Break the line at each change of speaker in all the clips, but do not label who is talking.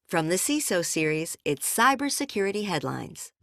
From the CISO series, it's Cybersecurity Headlines.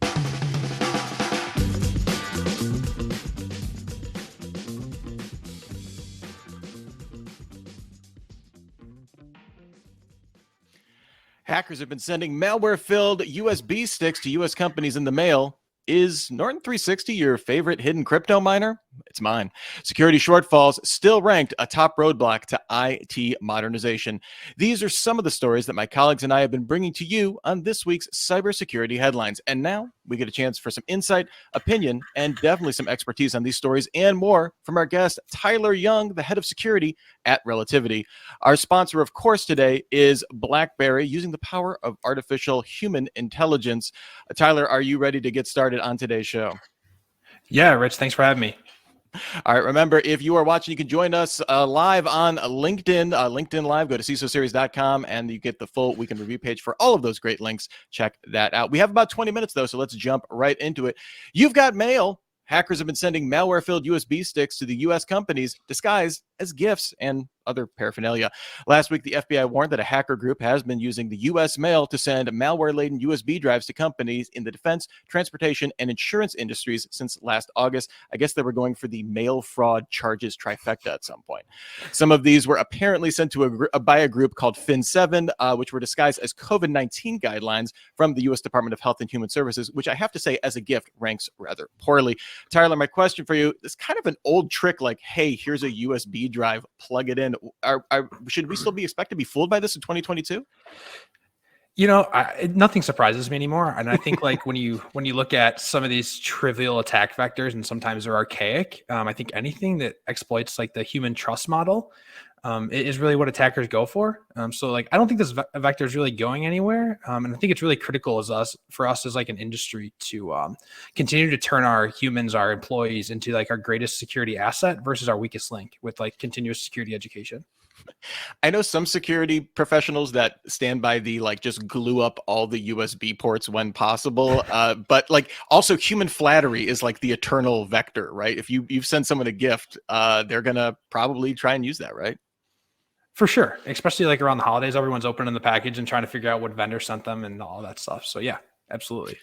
Hackers have been sending malware-filled USB sticks to U.S. companies in the mail. Is Norton 360 your favorite hidden crypto miner? It's mine. Security shortfalls still ranked a top roadblock to IT modernization. These are some of the stories that my colleagues and I have been bringing to you on this week's Cybersecurity Headlines. And now we get a chance for some insight, opinion, and definitely some expertise on these stories and more from our guest, Tyler Young, the head of security at Relativity. Our sponsor, of course, today is BlackBerry, using the power of artificial human intelligence. Tyler, are you ready to get started on today's show?
Yeah, Rich, thanks for having me.
All right. Remember, if you are watching, you can join us live on LinkedIn. LinkedIn Live. Go to CISOseries.com and you get the full weekend review page for all of those great links. Check that out. We have about 20 minutes, though, so let's jump right into it. You've got mail. Hackers have been sending malware-filled USB sticks to the U.S. companies disguised as gifts and other paraphernalia. Last week, the FBI warned that a hacker group has been using the U.S. mail to send malware-laden USB drives to companies in the defense, transportation, and insurance industries since last August. I guess they were going for the mail fraud charges trifecta at some point. Some of these were apparently sent to by a group called Fin7, which were disguised as COVID-19 guidelines from the U.S. Department of Health and Human Services, which I have to say, as a gift, ranks rather poorly. Tyler, my question for you is kind of an old trick like, hey, here's a USB drive, plug it in. Should we still expect to be fooled by this in 2022?
You know, nothing surprises me anymore. And I think like when you look at some of these trivial attack vectors, and sometimes they're archaic, I think anything that exploits like the human trust model is really what attackers go for. So like, I don't think this vector is really going anywhere. And I think it's really critical for us as like an industry to continue to turn our humans, our employees into like our greatest security asset versus our weakest link with like continuous security education.
I know some security professionals that stand by the like just glue up all the USB ports when possible. But like also human flattery is like the eternal vector, right? If you send someone a gift, they're gonna probably try and use that, right?
For sure, especially like around the holidays, everyone's opening the package and trying to figure out what vendor sent them and all that stuff. So yeah, absolutely.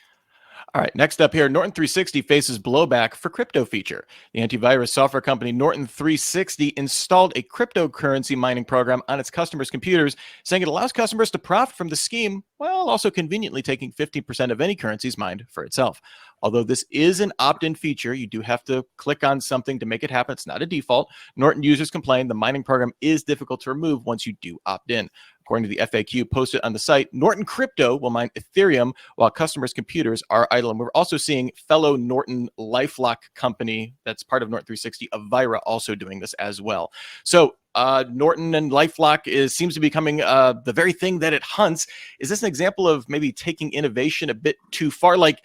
All right, next up here, Norton 360 faces blowback for crypto feature. The antivirus software company Norton 360 installed a cryptocurrency mining program on its customers' computers, saying it allows customers to profit from the scheme while also conveniently taking 15% of any currencies mined for itself. Although this is an opt-in feature, you do have to click on something to make it happen. It's not a default. Norton users complain the mining program is difficult to remove once you do opt in. According to the FAQ posted on the site, Norton Crypto will mine Ethereum while customers' computers are idle. And we're also seeing fellow Norton LifeLock company that's part of Norton 360, Avira, also doing this as well. So Norton and LifeLock seems to be becoming the very thing that it hunts. Is this an example of maybe taking innovation a bit too far? Like,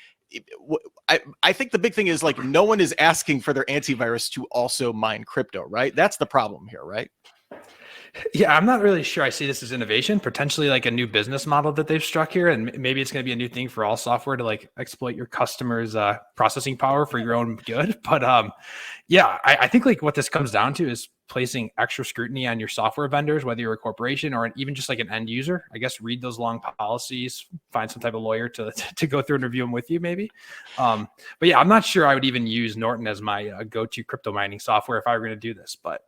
I think the big thing is like no one is asking for their antivirus to also mine crypto, right? That's the problem here, right?
Yeah, I'm not really sure I see this as innovation, potentially like a new business model that they've struck here. And maybe it's going to be a new thing for all software to like exploit your customers' processing power for your own good. But yeah, I think like what this comes down to is placing extra scrutiny on your software vendors, whether you're a corporation or even just like an end user. I guess read those long policies, find some type of lawyer to go through and review them with you maybe. But yeah, I'm not sure I would even use Norton as my go-to crypto mining software if I were going to do this, but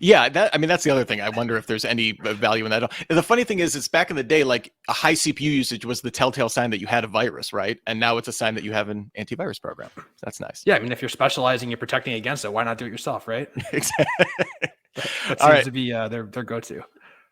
yeah, that's the other thing. I wonder if there's any value in that. And the funny thing is, it's back in the day, like a high CPU usage was the telltale sign that you had a virus, right? And now it's a sign that you have an antivirus program. So that's nice.
Yeah, I mean, if you're specializing, you're protecting against it, why not do it yourself, right?
Exactly.
That seems to be their go-to.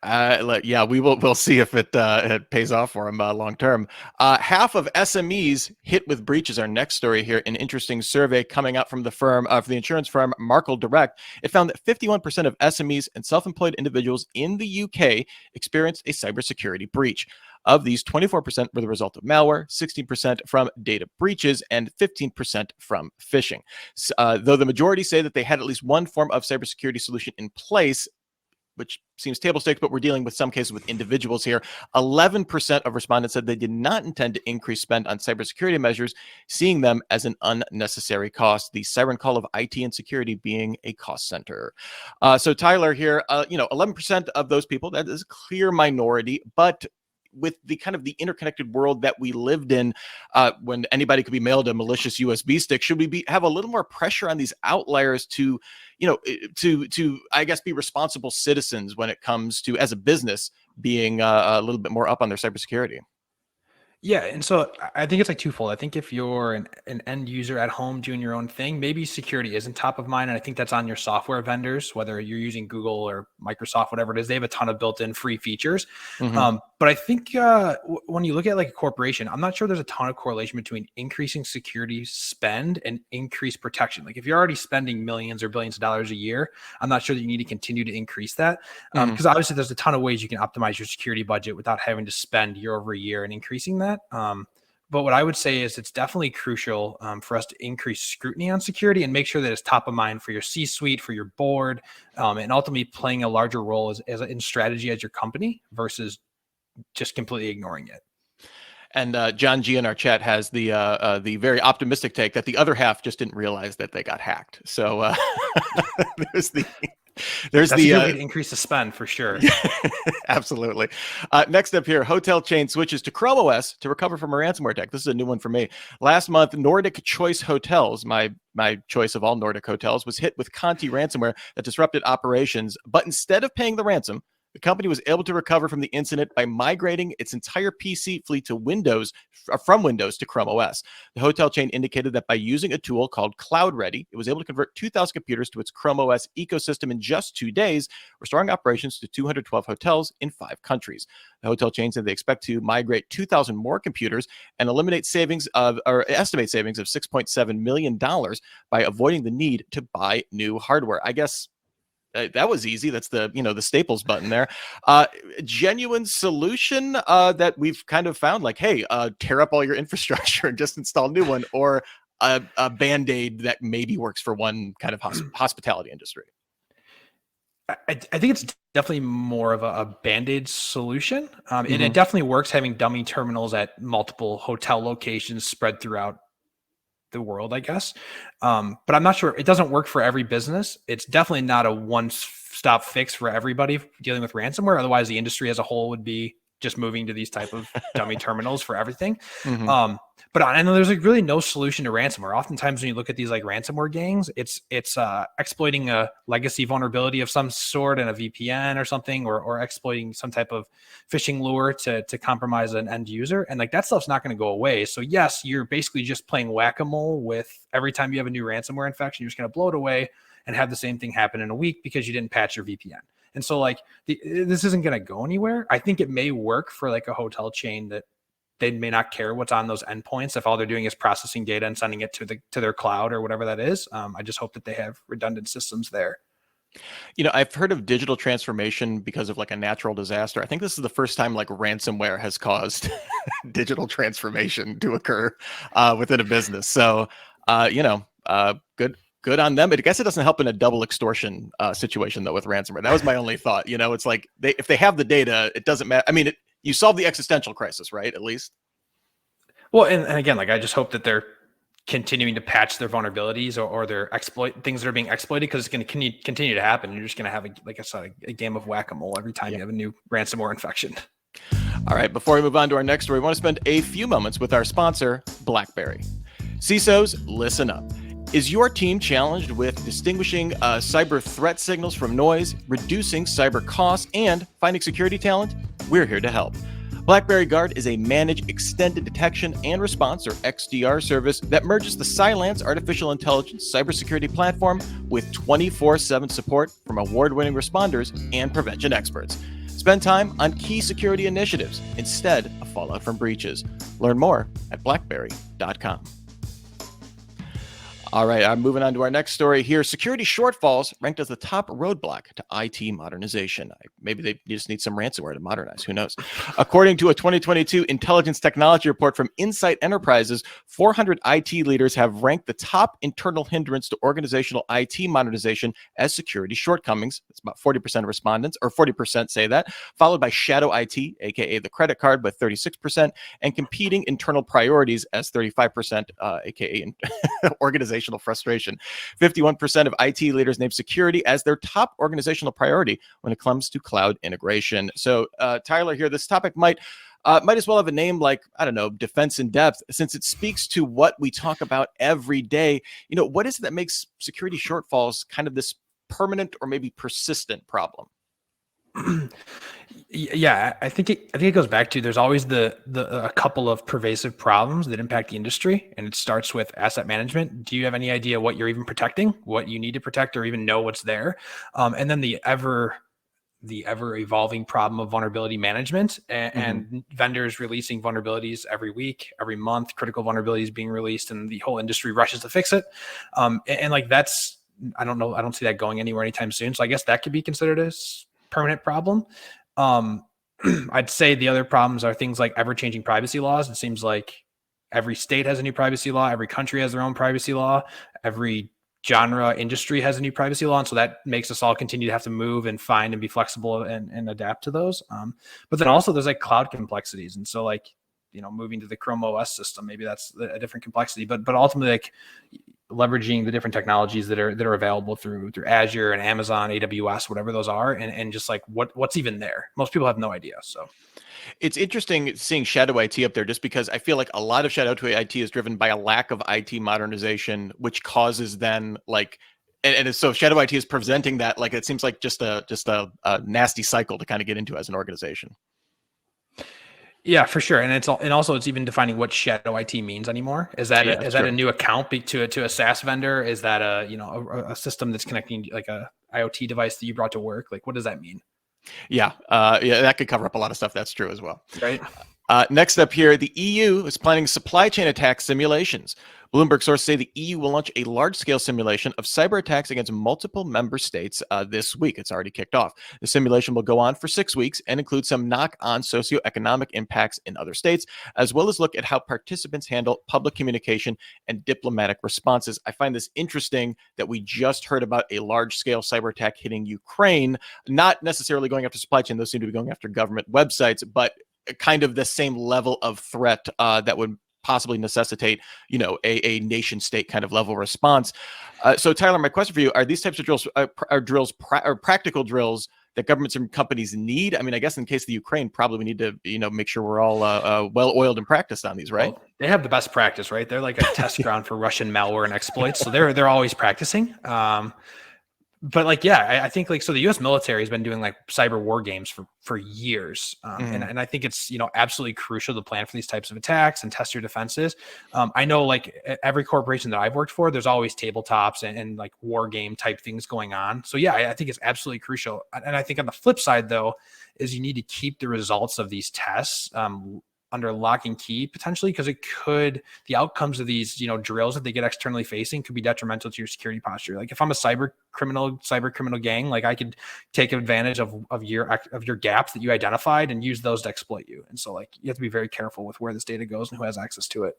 Yeah, we'll see if it pays off for them long term. Half of SMEs hit with breaches. Our next story here, an interesting survey coming out from the insurance firm Markle Direct. It found that 51% of SMEs and self-employed individuals in the UK experienced a cybersecurity breach. Of these, 24% were the result of malware, 16% from data breaches, and 15% from phishing. Though the majority say that they had at least one form of cybersecurity solution in place, which seems table stakes, but we're dealing with some cases with individuals here. 11% of respondents said they did not intend to increase spend on cybersecurity measures, seeing them as an unnecessary cost. The siren call of IT and security being a cost center. So Tyler here, 11% of those people, that is a clear minority, but with the kind of the interconnected world that we lived in, when anybody could be mailed a malicious USB stick, should we have a little more pressure on these outliers to, to I guess be responsible citizens when it comes to, as a business, being a little bit more up on their cybersecurity?
Yeah, and so I think it's like twofold. I think if you're an end user at home doing your own thing, maybe security isn't top of mind. And I think that's on your software vendors, whether you're using Google or Microsoft, whatever it is. They have a ton of built-in free features.
Mm-hmm.
But I think when you look at like a corporation, I'm not sure there's a ton of correlation between increasing security spend and increased protection. Like if you're already spending millions or billions of dollars a year, I'm not sure that you need to continue to increase that. Because obviously there's a ton of ways you can optimize your security budget without having to spend year over year and increasing that. But what I would say is it's definitely crucial for us to increase scrutiny on security and make sure that it's top of mind for your C-suite, for your board, and ultimately playing a larger role as in strategy as your company versus just completely ignoring it.
And John G in our chat has the very optimistic take that the other half just didn't realize that they got hacked. So there's
That's a good way to increase the spend for sure.
Absolutely. Next up here, hotel chain switches to Chrome OS to recover from a ransomware attack. This is a new one for me. Last month, Nordic Choice Hotels, my choice of all Nordic hotels, was hit with Conti ransomware that disrupted operations. But instead of paying the ransom, the company was able to recover from the incident by migrating its entire PC fleet to Windows, from Windows to Chrome OS. The hotel chain indicated that by using a tool called Cloud Ready, it was able to convert 2,000 computers to its Chrome OS ecosystem in just 2 days, restoring operations to 212 hotels in 5 countries. The hotel chain said they expect to migrate 2,000 more computers and estimate savings of $6.7 million by avoiding the need to buy new hardware. I guess that was easy. That's the Staples button there. Genuine solution that we've kind of found, like, hey, tear up all your infrastructure and just install a new one, or a Band-Aid that maybe works for one kind of hospitality industry.
I think it's definitely more of a Band-Aid solution. And it definitely works having dummy terminals at multiple hotel locations spread throughout the world, I guess. But I'm not sure. It doesn't work for every business. It's definitely not a one-stop fix for everybody dealing with ransomware. Otherwise, the industry as a whole would be just moving to these type of dummy terminals for everything. But I know there's like really no solution to ransomware. Oftentimes when you look at these like ransomware gangs, it's exploiting a legacy vulnerability of some sort in a VPN or something, or exploiting some type of phishing lure to compromise an end user. And like that stuff's not going to go away. So yes, you're basically just playing whack-a-mole with every time you have a new ransomware infection, you're just going to blow it away and have the same thing happen in a week because you didn't patch your VPN. And so like this isn't going to go anywhere. I think it may work for like a hotel chain that they may not care what's on those endpoints if all they're doing is processing data and sending it to their cloud or whatever that is. I just hope that they have redundant systems there.
I've heard of digital transformation because of like a natural disaster. I think this is the first time like ransomware has caused digital transformation to occur within a business. So, good on them. But I guess it doesn't help in a double extortion situation though with ransomware. That was my only thought. It's like if they have the data, it doesn't matter. I mean, you solve the existential crisis, right? At least.
Well, and again, like I just hope that they're continuing to patch their vulnerabilities or their things that are being exploited, because it's going to continue to happen. You're just going to have a game of whack-a-mole every time you have a new ransomware infection.
All right, before we move on to our next story, we want to spend a few moments with our sponsor, BlackBerry. CISOs, listen up. Is your team challenged with distinguishing cyber threat signals from noise, reducing cyber costs, and finding security talent? We're here to help. BlackBerry Guard is a managed extended detection and response, or XDR, service that merges the Cylance artificial intelligence cybersecurity platform with 24/7 support from award-winning responders and prevention experts. Spend time on key security initiatives instead of fallout from breaches. Learn more at blackberry.com. All right, I'm moving on to our next story here. Security shortfalls ranked as the top roadblock to IT modernization. Maybe they just need some ransomware to modernize. Who knows? According to a 2022 intelligence technology report from Insight Enterprises, 400 IT leaders have ranked the top internal hindrance to organizational IT modernization as security shortcomings. It's about 40% of respondents, or 40% say that, followed by shadow IT, aka the credit card, with 36%, and competing internal priorities as 35%, aka organizational organizational frustration. 51% of IT leaders name security as their top organizational priority when it comes to cloud integration. So, Tyler, here, this topic might as well have a name like, I don't know, defense in depth, since it speaks to what we talk about every day. What is it that makes security shortfalls kind of this permanent or maybe persistent problem?
Yeah, I think it goes back to there's always a couple of pervasive problems that impact the industry, and it starts with asset management. Do you have any idea what you're even protecting, what you need to protect, or even know what's there? And then the ever evolving problem of vulnerability management and vendors releasing vulnerabilities every week, every month, critical vulnerabilities being released, and the whole industry rushes to fix it. And like that's, I don't know, I don't see that going anywhere anytime soon. So I guess that could be considered a permanent problem. I'd say the other problems are things like ever-changing privacy laws. It seems like every state has a new privacy law. Every country has their own privacy law. Every genre industry has a new privacy law. And so that makes us all continue to have to move and find and be flexible and adapt to those. But then also there's like cloud complexities. And so like, moving to the Chrome OS system, maybe that's a different complexity, but ultimately like leveraging the different technologies that are available through Azure and Amazon, AWS, whatever those are, and just like what's even there. Most people have no idea. So
it's interesting seeing shadow IT up there, just because I feel like a lot of shadow IT is driven by a lack of IT modernization, which causes then like, and so shadow IT is presenting that, like, it seems like just a nasty cycle to kind of get into as an organization.
Yeah, for sure. And also it's even defining what shadow IT means anymore. Is that a new account to a SaaS vendor? Is that a system that's connecting like a IoT device that you brought to work? Like, what does that mean?
Yeah, that could cover up a lot of stuff. That's true as well.
Right.
Next up here, the EU is planning supply chain attack simulations. Bloomberg sources say the EU will launch a large-scale simulation of cyber attacks against multiple member states this week. It's already kicked off. The simulation will go on for 6 weeks and include some knock-on socioeconomic impacts in other states, as well as look at how participants handle public communication and diplomatic responses. I find this interesting that we just heard about a large-scale cyber attack hitting Ukraine, not necessarily going after supply chain. Those seem to be going after government websites, but kind of the same level of threat that would possibly necessitate, a nation state kind of level response. So Tyler, my question for you, are these types of drills practical drills that governments and companies need? I mean, I guess in the case of the Ukraine, probably we need to, make sure we're all well-oiled and practiced on these, right?
Well, they have the best practice, right? They're like a test ground for Russian malware and exploits. So they're always practicing. But like, yeah, I think like, so the U.S. military has been doing like cyber war games for years. And I think it's, absolutely crucial to plan for these types of attacks and test your defenses. I know like every corporation that I've worked for, there's always tabletops and like war game type things going on. So yeah, I think it's absolutely crucial. And I think on the flip side though, is you need to keep the results of these tests, under lock and key potentially, because the outcomes of these drills, if they get externally facing, could be detrimental to your security posture. Like if I'm a cyber criminal gang, like I could take advantage of your gaps that you identified and use those to exploit you. And so like you have to be very careful with where this data goes and who has access to it.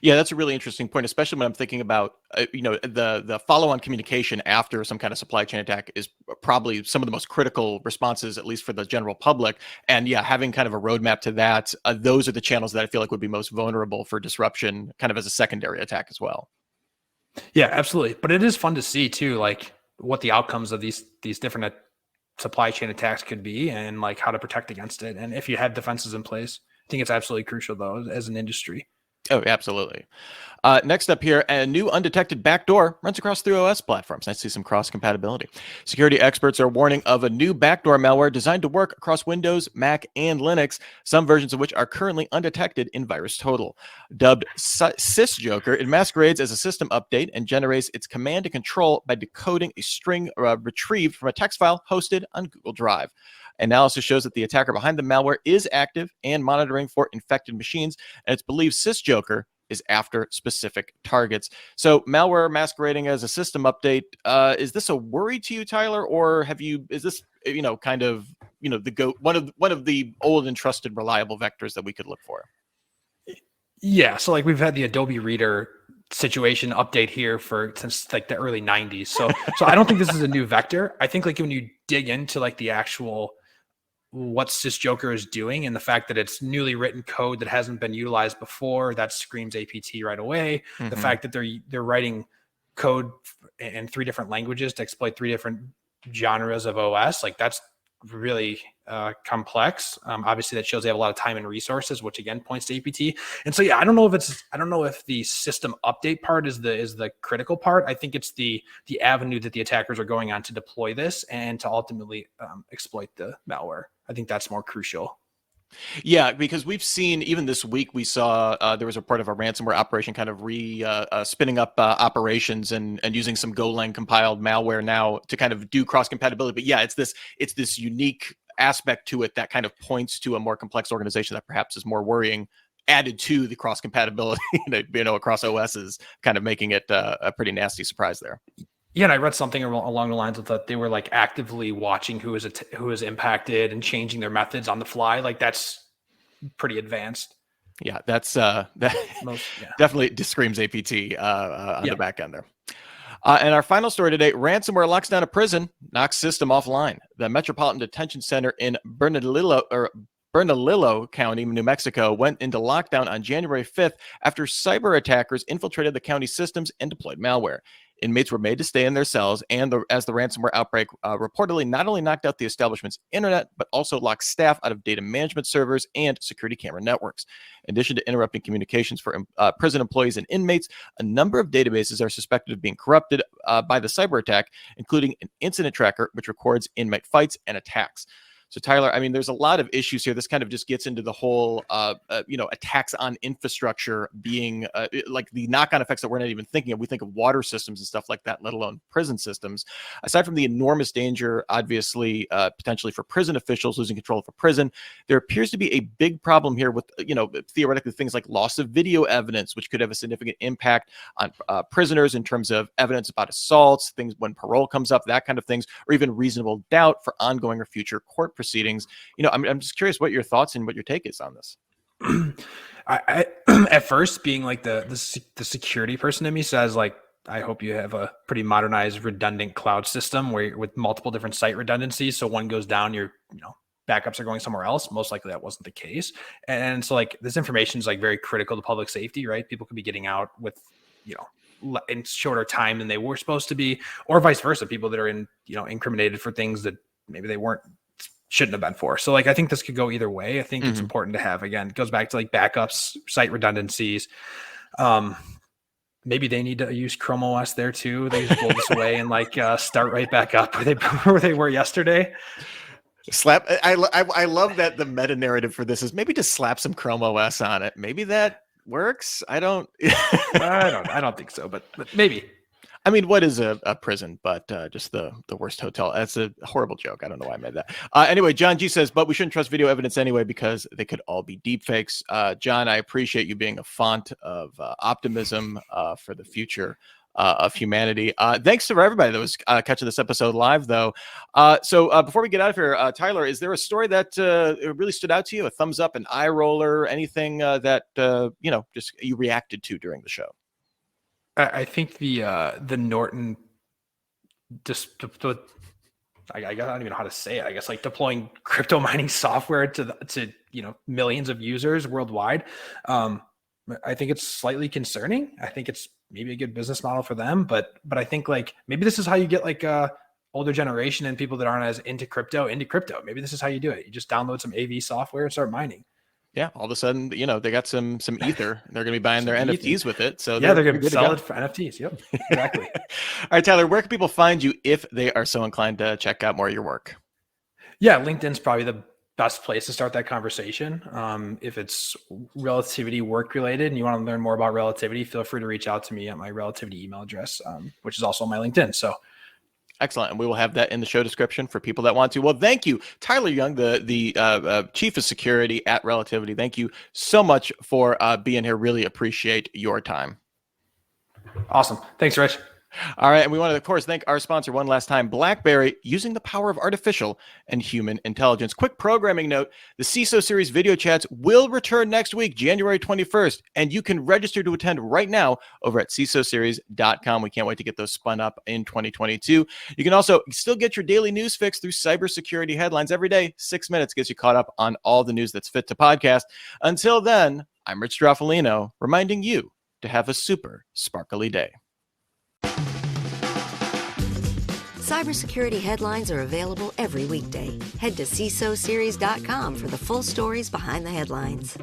Yeah, that's a really interesting point, especially when I'm thinking about, the follow-on communication after some kind of supply chain attack is probably some of the most critical responses, at least for the general public. And yeah, having kind of a roadmap to that, those are the channels that I feel like would be most vulnerable for disruption, kind of as a secondary attack as well.
Yeah, absolutely. But it is fun to see too, like what the outcomes of these different supply chain attacks could be and like how to protect against it. And if you have defenses in place, I think it's absolutely crucial though, as an industry.
Oh, absolutely. Next up here, a new undetected backdoor runs across 3OS platforms. Nice to see some cross-compatibility. Security experts are warning of a new backdoor malware designed to work across Windows, Mac, and Linux, some versions of which are currently undetected in VirusTotal. Dubbed SysJoker, it masquerades as a system update and generates its command and control by decoding a string retrieved from a text file hosted on Google Drive. Analysis shows that the attacker behind the malware is active and monitoring for infected machines, and it's believed SysJoker is after specific targets. So malware masquerading as a system update, is this a worry to you, Tyler, or is this kind of one of the old and trusted reliable vectors that we could look for?
Yeah, so like we've had the Adobe Reader situation update here since like the early 90s. So I don't think this is a new vector. I think like when you dig into like the actual what SysJoker is doing and the fact that it's newly written code that hasn't been utilized before, that screams APT right away. The fact that they're writing code in 3 different languages to exploit 3 different genres of OS. Like that's really complex. Obviously that shows they have a lot of time and resources, which again points to APT. And so, yeah, I don't know if the system update part is the critical part. I think it's the avenue that the attackers are going on to deploy this and to ultimately exploit the malware. I think that's more crucial.
Yeah, because we've seen, even this week, we saw there was a report of a ransomware operation kind of spinning up operations and using some Golang compiled malware now to kind of do cross compatibility. But yeah, it's this unique aspect to it that kind of points to a more complex organization that perhaps is more worrying, added to the cross compatibility, across OSs, kind of making it a pretty nasty surprise there.
Yeah, and I read something along the lines of that they were like actively watching who was impacted and changing their methods on the fly. Like that's pretty advanced.
Yeah, that's definitely screams APT on the back end there. And our final story today: ransomware locks down a prison, knocks system offline. The Metropolitan Detention Center in Bernalillo County, New Mexico, went into lockdown on January 5th after cyber attackers infiltrated the county systems and deployed malware. Inmates were made to stay in their cells, and as the ransomware outbreak reportedly not only knocked out the establishment's internet, but also locked staff out of data management servers and security camera networks. In addition to interrupting communications for prison employees and inmates, a number of databases are suspected of being corrupted by the cyber attack, including an incident tracker, which records inmate fights and attacks. So, Tyler, I mean, there's a lot of issues here. This kind of just gets into the whole, attacks on infrastructure being like the knock-on effects that we're not even thinking of. We think of water systems and stuff like that, let alone prison systems. Aside from the enormous danger, obviously, potentially for prison officials losing control of a prison, there appears to be a big problem here with, theoretically things like loss of video evidence, which could have a significant impact on prisoners in terms of evidence about assaults, things when parole comes up, that kind of things, or even reasonable doubt for ongoing or future court proceedings. I'm just curious what your thoughts and what your take is on this.
I at first, being like the security person in me says, like, I hope you have a pretty modernized, redundant cloud system with multiple different site redundancies. So one goes down, your backups are going somewhere else. Most likely that wasn't the case. And so like this information is like very critical to public safety, right? People could be getting out with, in shorter time than they were supposed to be, or vice versa. People that are incriminated for things that maybe they shouldn't have been for. So like, I think this could go either way. I think it's important to have, again, it goes back to like backups, site redundancies. Maybe they need to use Chrome OS there too. They just blow this away and like start right back up where they were yesterday.
I love that the meta narrative for this is maybe just slap some Chrome OS on it. Maybe that works. I don't
think so, but maybe.
I mean, what is a prison but just the worst hotel? That's a horrible joke. I don't know why I made that. Anyway, John G says, but we shouldn't trust video evidence anyway because they could all be deep fakes. John, I appreciate you being a font of optimism for the future of humanity. Thanks to everybody that was catching this episode live, though. So before we get out of here, Tyler, is there a story that really stood out to you? A thumbs up, an eye roller, anything that just you reacted to during the show?
I think the Norton I don't even know how to say it. I guess like deploying crypto mining software to millions of users worldwide. I think it's slightly concerning. I think it's maybe a good business model for them, but I think like maybe this is how you get like older generation and people that aren't as into crypto. Maybe this is how you do it. You just download some AV software and start mining.
Yeah, all of a sudden, they got some ether. They're going to be buying their NFTs with it. So
yeah, they're going to sell it for NFTs. Yep, exactly.
All right, Tyler, where can people find you if they are so inclined to check out more of your work?
Yeah, LinkedIn's probably the best place to start that conversation. If it's relativity work related and you want to learn more about relativity, feel free to reach out to me at my relativity email address, which is also on my LinkedIn. So.
Excellent. And we will have that in the show description for people that want to. Well, thank you, Tyler Young, the Chief of Security at Relativity. Thank you so much for being here. Really appreciate your time.
Awesome. Thanks, Rich.
All right. And we want to, of course, thank our sponsor one last time, BlackBerry, using the power of artificial and human intelligence. Quick programming note, the CISO series video chats will return next week, January 21st, and you can register to attend right now over at CISOseries.com. We can't wait to get those spun up in 2022. You can also still get your daily news fix through cybersecurity headlines every day. 6 minutes gets you caught up on all the news that's fit to podcast. Until then, I'm Rich Straffolino, reminding you to have a super sparkly day.
Cybersecurity headlines are available every weekday. Head to CISOseries.com for the full stories behind the headlines.